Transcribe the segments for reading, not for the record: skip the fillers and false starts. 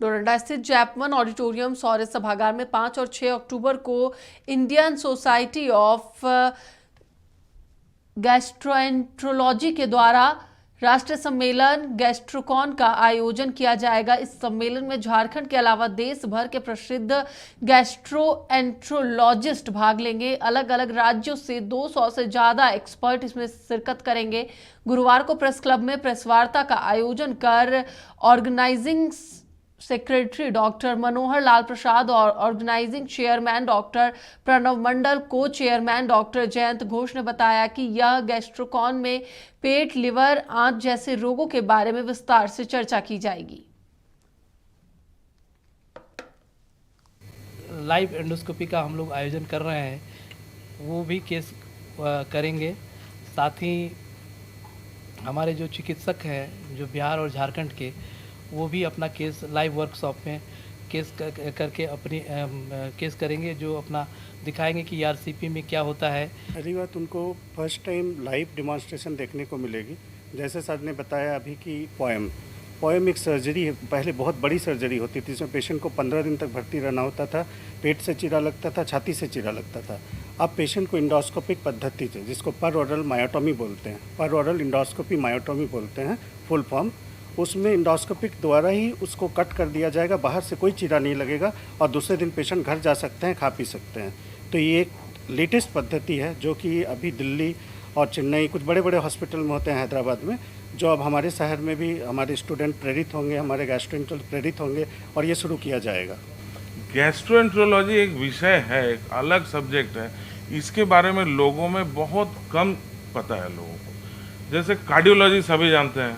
डोरंडा स्थित जैपमन ऑडिटोरियम सौर्य सभागार में 5 और 6 अक्टूबर को इंडियन सोसाइटी ऑफ गैस्ट्रोएंट्रोलॉजी के द्वारा राष्ट्रीय सम्मेलन गैस्ट्रोकॉन का आयोजन किया जाएगा। इस सम्मेलन में झारखंड के अलावा देश भर के प्रसिद्ध गैस्ट्रोएंट्रोलॉजिस्ट भाग लेंगे। अलग अलग राज्यों से 200 से ज्यादा एक्सपर्ट इसमें शिरकत करेंगे। गुरुवार को प्रेस क्लब में प्रेस वार्ता का आयोजन कर organising secretary doctor Manohar Lal Prasad और ऑर्गेनाइजिंग चेयरमैन डॉक्टर प्रणव मंडल, को चेयरमैन डॉक्टर जयंत घोष ने बताया कि यह गैस्ट्रोकॉन में पेट, लिवर, आंत जैसे रोगों के बारे में विस्तार से चर्चा की जाएगी। लाइव एंडोस्कोपी का हम लोग आयोजन कर रहे हैं, वो भी केस करेंगे। साथ ही हमारे जो चिकित्सक हैं जो बिहार और झारखंड के, वो भी अपना केस लाइव वर्कशॉप में केस करके अपनी केस करेंगे, जो अपना दिखाएंगे कि आरसीपी में क्या होता है। पहली बात, उनको फर्स्ट टाइम लाइव डिमॉन्स्ट्रेशन देखने को मिलेगी। जैसे सर ने बताया अभी कि पोएम एक सर्जरी है, पहले बहुत बड़ी सर्जरी होती थी, इसमें पेशेंट को 15 दिन तक भर्ती रहना होता था। पेट से चीरा लगता था, छाती से चीरा लगता था। अब पेशेंट को इंडोस्कोपिक पद्धति से, जिसको पर ओरल मायोटोमी बोलते हैं, पर ओरल इंडोस्कोपी मायोटोमी बोलते हैं फुल फॉर्म, उसमें इंडोस्कोपिक द्वारा ही उसको कट कर दिया जाएगा। बाहर से कोई चीरा नहीं लगेगा और दूसरे दिन पेशेंट घर जा सकते हैं, खा पी सकते हैं। तो ये एक लेटेस्ट पद्धति है जो कि अभी दिल्ली और चेन्नई, कुछ बड़े बड़े हॉस्पिटल में होते हैं, हैदराबाद में, जो अब हमारे शहर में भी हमारे स्टूडेंट प्रेरित होंगे, हमारे गैस्ट्रोएंट्रोलॉजिस्ट प्रेरित होंगे और ये शुरू किया जाएगा। गैस्ट्रोएंट्रोलॉजी एक विषय है, एक अलग सब्जेक्ट है। इसके बारे में लोगों में बहुत कम पता है लोगों को। जैसे कार्डियोलॉजी सभी जानते हैं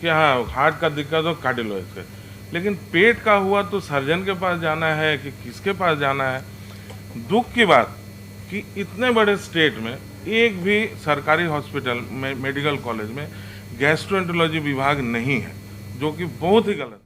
कि हाँ हार्ट का दिक्कत हो कार्डियोलॉजिस्ट है, लेकिन पेट का हुआ तो सर्जन के पास जाना है कि किसके पास जाना है। दुख की बात कि इतने बड़े स्टेट में एक भी सरकारी हॉस्पिटल में, मेडिकल कॉलेज में गैस्ट्रोएंट्रोलॉजी विभाग नहीं है, जो कि बहुत ही गलत है।